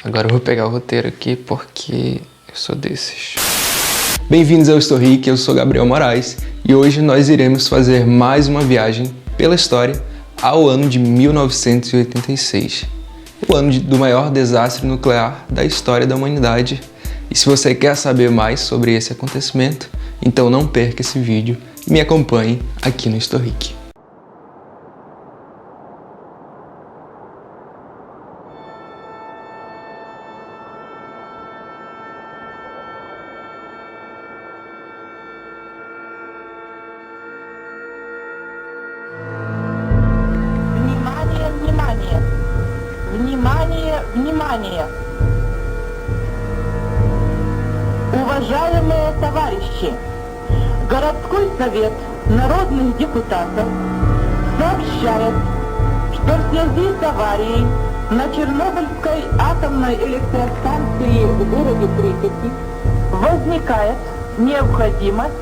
Agora eu vou pegar o roteiro aqui porque eu sou desses. Bem-vindos ao Estou Rico, eu sou Gabriel Moraes e hoje nós iremos fazer mais uma viagem pela história ao ano de 1986. O ano do maior desastre nuclear da história da humanidade. E se você quer saber mais sobre esse acontecimento, então não perca esse vídeo e me acompanhe aqui no Estou Rico. Внимание! Уважаемые товарищи, городской совет народных депутатов сообщает, что в связи с аварией на Чернобыльской атомной электростанции в городе Припяти возникает необходимость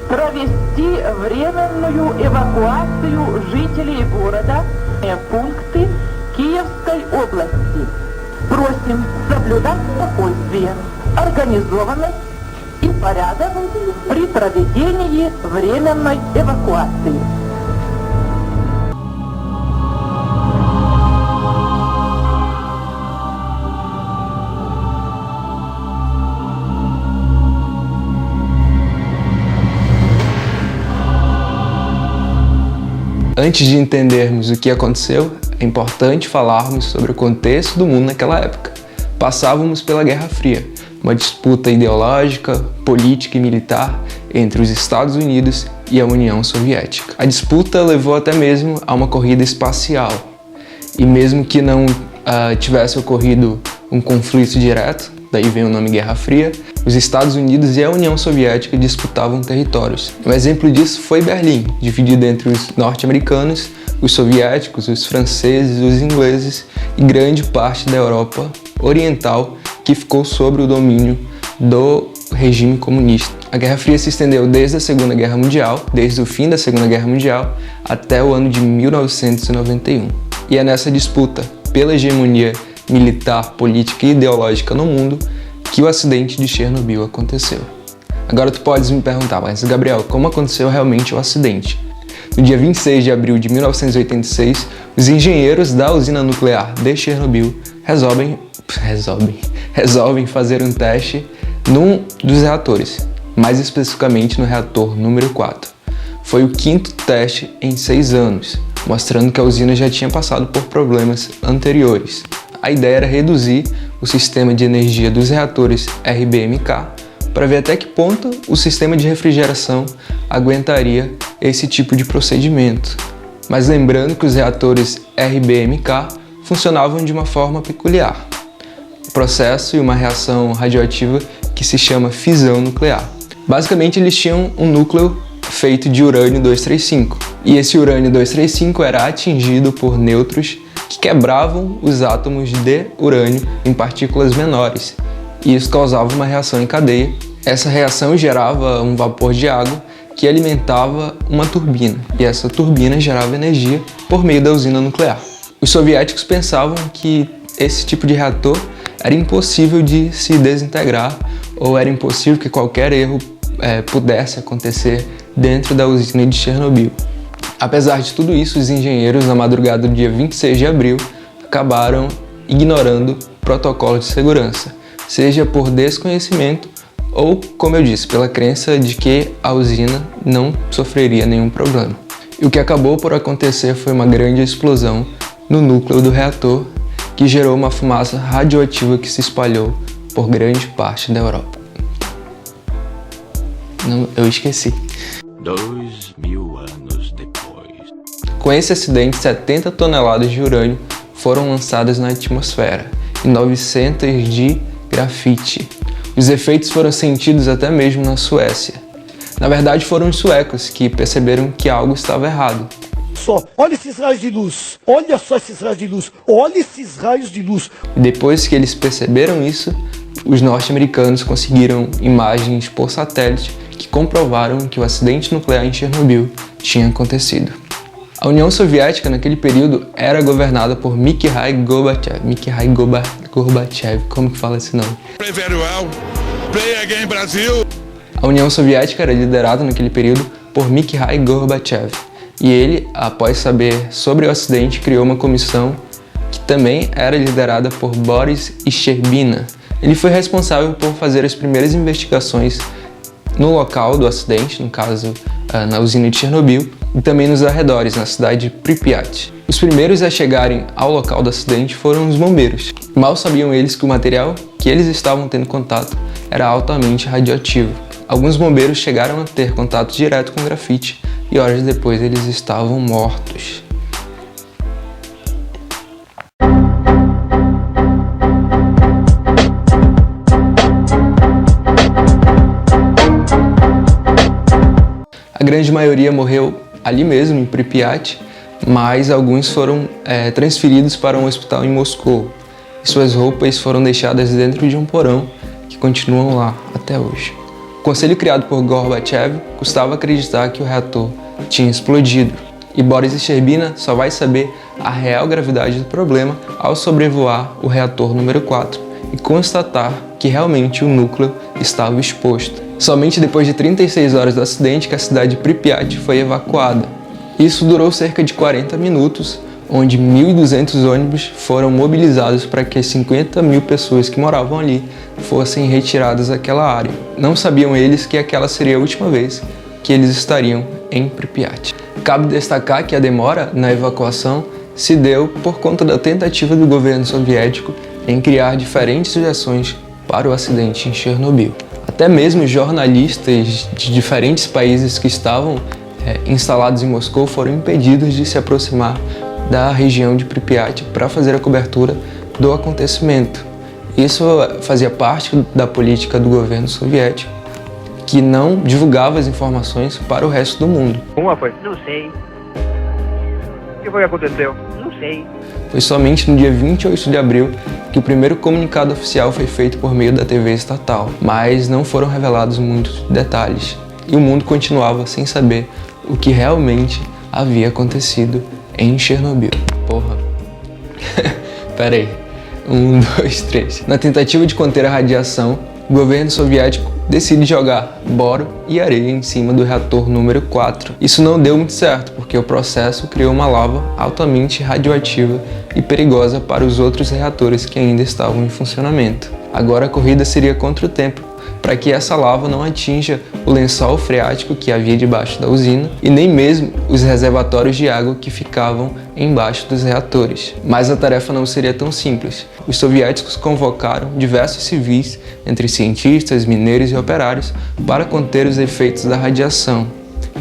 провести временную эвакуацию жителей города в пункты Киевской области. Просим соблюдать спокойствие, организованность и порядок при проведении временной эвакуации. Antes de entendermos o que aconteceu, é importante falarmos sobre o contexto do mundo naquela época. Passávamos pela Guerra Fria, uma disputa ideológica, política e militar entre os Estados Unidos e a União Soviética. A disputa levou até mesmo a uma corrida espacial. E mesmo que não tivesse ocorrido um conflito direto, daí vem o nome Guerra Fria, os Estados Unidos e a União Soviética disputavam territórios. Um exemplo disso foi Berlim, dividido entre os norte-americanos, os soviéticos, os franceses, os ingleses e grande parte da Europa Oriental que ficou sob o domínio do regime comunista. A Guerra Fria se estendeu desde a Segunda Guerra Mundial, desde o fim da Segunda Guerra Mundial até o ano de 1991. E é nessa disputa pela hegemonia militar, política e ideológica no mundo que o acidente de Chernobyl aconteceu. Agora tu podes me perguntar, mas Gabriel, como aconteceu realmente o acidente? No dia 26 de abril de 1986, os engenheiros da usina nuclear de Chernobyl resolvem fazer um teste num dos reatores, mais especificamente no reator número 4. Foi o quinto teste em 6 anos, mostrando que a usina já tinha passado por problemas anteriores. A ideia era reduzir o sistema de energia dos reatores RBMK para ver até que ponto o sistema de refrigeração aguentaria esse tipo de procedimento. Mas lembrando que os reatores RBMK funcionavam de uma forma peculiar. Processo e uma reação radioativa que se chama fissão nuclear. Basicamente eles tinham um núcleo feito de urânio-235 e esse urânio-235 era atingido por nêutrons que quebravam os átomos de urânio em partículas menores e isso causava uma reação em cadeia. Essa reação gerava um vapor de água que alimentava uma turbina e essa turbina gerava energia por meio da usina nuclear. Os soviéticos pensavam que esse tipo de reator era impossível de se desintegrar ou era impossível que qualquer erro pudesse acontecer dentro da usina de Chernobyl. Apesar de tudo isso, os engenheiros, na madrugada do dia 26 de abril, acabaram ignorando protocolo de segurança, seja por desconhecimento ou, como eu disse, pela crença de que a usina não sofreria nenhum problema. E o que acabou por acontecer foi uma grande explosão no núcleo do reator, que gerou uma fumaça radioativa que se espalhou por grande parte da Europa. Não, eu esqueci. 2000 anos depois. Com esse acidente, 70 toneladas de urânio foram lançadas na atmosfera e 900 de grafite. Os efeitos foram sentidos até mesmo na Suécia. Na verdade, foram os suecos que perceberam que algo estava errado. Olha esses raios de luz, olha só esses raios de luz, olha esses raios de luz. Depois que eles perceberam isso, os norte-americanos conseguiram imagens por satélite que comprovaram que o acidente nuclear em Chernobyl tinha acontecido. A União Soviética naquele período era governada por Mikhail Gorbachev. Gorbachev, como que fala esse nome? Play very well. Play again, Brasil. A União Soviética era liderada naquele período por Mikhail Gorbachev. E ele, após saber sobre o acidente, criou uma comissão que também era liderada por Boris Sherbina. Ele foi responsável por fazer as primeiras investigações no local do acidente, no caso na usina de Chernobyl, e também nos arredores, na cidade de Pripyat. Os primeiros a chegarem ao local do acidente foram os bombeiros. Mal sabiam eles que o material que eles estavam tendo contato era altamente radioativo. Alguns bombeiros chegaram a ter contato direto com grafite e horas depois eles estavam mortos. A grande maioria morreu ali mesmo, em Pripyat, mas alguns foram transferidos para um hospital em Moscou. E suas roupas foram deixadas dentro de um porão que continuam lá até hoje. O conselho criado por Gorbachev custava acreditar que o reator tinha explodido. E Boris Sherbina só vai saber a real gravidade do problema ao sobrevoar o reator número 4 e constatar que realmente o núcleo estava exposto. Somente depois de 36 horas do acidente que a cidade de Pripyat foi evacuada. Isso durou cerca de 40 minutos, onde 1.200 ônibus foram mobilizados para que as 50.000 pessoas que moravam ali fossem retiradas daquela área. Não sabiam eles que aquela seria a última vez que eles estariam em Pripyat. Cabe destacar que a demora na evacuação se deu por conta da tentativa do governo soviético em criar diferentes versões para o acidente em Chernobyl. Até mesmo jornalistas de diferentes países que estavam instalados em Moscou foram impedidos de se aproximar da região de Pripyat para fazer a cobertura do acontecimento. Isso fazia parte da política do governo soviético, que não divulgava as informações para o resto do mundo. Como foi? Não sei. O que foi que aconteceu? Não sei. Foi somente no dia 28 de abril que o primeiro comunicado oficial foi feito por meio da TV estatal, mas não foram revelados muitos detalhes. E o mundo continuava sem saber o que realmente havia acontecido em Chernobyl. Porra. Pera aí. 1, 2, 3. Na tentativa de conter a radiação, o governo soviético decide jogar boro e areia em cima do reator número 4. Isso não deu muito certo, porque o processo criou uma lava altamente radioativa e perigosa para os outros reatores que ainda estavam em funcionamento. Agora a corrida seria contra o tempo, para que essa lava não atinja o lençol freático que havia debaixo da usina e nem mesmo os reservatórios de água que ficavam embaixo dos reatores. Mas a tarefa não seria tão simples. Os soviéticos convocaram diversos civis, entre cientistas, mineiros e operários, para conter os efeitos da radiação.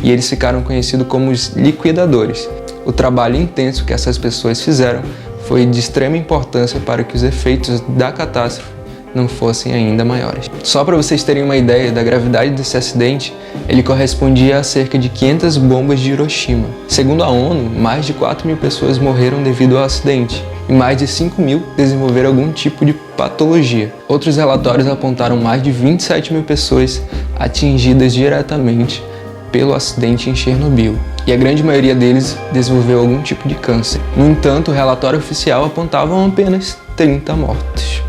E eles ficaram conhecidos como os liquidadores. O trabalho intenso que essas pessoas fizeram foi de extrema importância para que os efeitos da catástrofe não fossem ainda maiores. Só para vocês terem uma ideia da gravidade desse acidente, ele correspondia a cerca de 500 bombas de Hiroshima. Segundo a ONU, mais de 4.000 pessoas morreram devido ao acidente e mais de 5.000 desenvolveram algum tipo de patologia. Outros relatórios apontaram mais de 27.000 pessoas atingidas diretamente pelo acidente em Chernobyl, e a grande maioria deles desenvolveu algum tipo de câncer. No entanto, o relatório oficial apontava apenas 30 mortos.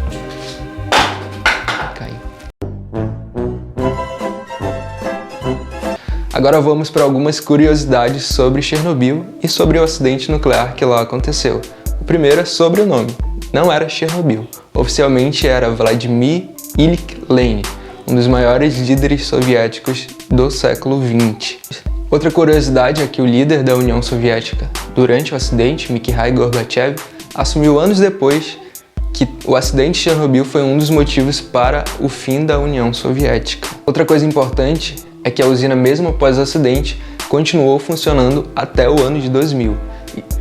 Agora vamos para algumas curiosidades sobre Chernobyl e sobre o acidente nuclear que lá aconteceu. O primeiro é sobre o nome. Não era Chernobyl. Oficialmente era Vladimir Ilyich Lenin, um dos maiores líderes soviéticos do século XX. Outra curiosidade é que o líder da União Soviética durante o acidente, Mikhail Gorbachev, assumiu anos depois que o acidente de Chernobyl foi um dos motivos para o fim da União Soviética. Outra coisa importante é que a usina, mesmo após o acidente, continuou funcionando até o ano de 2000.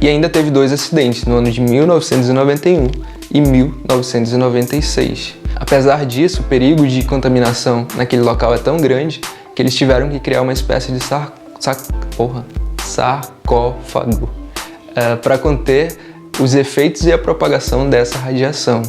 E ainda teve 2 acidentes, no ano de 1991 e 1996. Apesar disso, o perigo de contaminação naquele local é tão grande que eles tiveram que criar uma espécie de sarcófago para conter os efeitos e a propagação dessa radiação.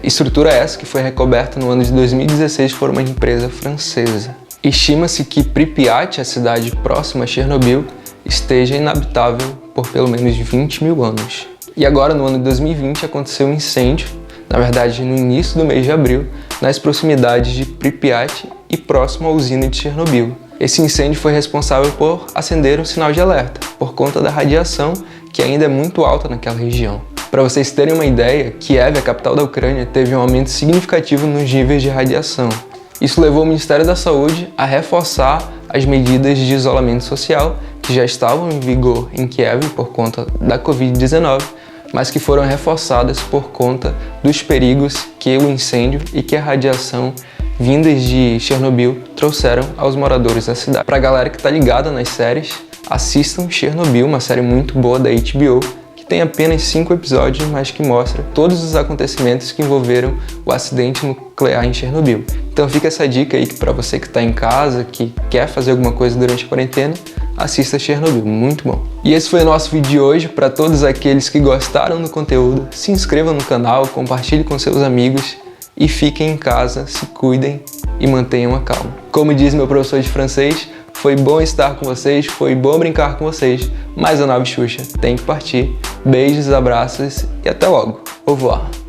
Estrutura essa que foi recoberta no ano de 2016 por uma empresa francesa. Estima-se que Pripyat, a cidade próxima a Chernobyl, esteja inabitável por pelo menos 20.000 anos. E agora, no ano de 2020, aconteceu um incêndio na verdade no início do mês de abril, nas proximidades de Pripyat e próximo à usina de Chernobyl. Esse incêndio foi responsável por acender um sinal de alerta, por conta da radiação que ainda é muito alta naquela região. Para vocês terem uma ideia, Kiev, a capital da Ucrânia, teve um aumento significativo nos níveis de radiação. Isso levou o Ministério da Saúde a reforçar as medidas de isolamento social que já estavam em vigor em Kiev por conta da Covid-19, mas que foram reforçadas por conta dos perigos que o incêndio e que a radiação vindas de Chernobyl trouxeram aos moradores da cidade. Para a galera que está ligada nas séries, assistam Chernobyl, uma série muito boa da HBO, que tem apenas 5 episódios, mas que mostra todos os acontecimentos que envolveram o acidente nuclear em Chernobyl. Então fica essa dica aí que para você que está em casa, que quer fazer alguma coisa durante a quarentena, assista Chernobyl, muito bom. E esse foi o nosso vídeo de hoje. Para todos aqueles que gostaram do conteúdo, se inscrevam no canal, compartilhe com seus amigos e fiquem em casa, se cuidem e mantenham a calma. Como diz meu professor de francês, foi bom estar com vocês, foi bom brincar com vocês, mas a nave Xuxa tem que partir. Beijos, abraços e até logo. Au revoir.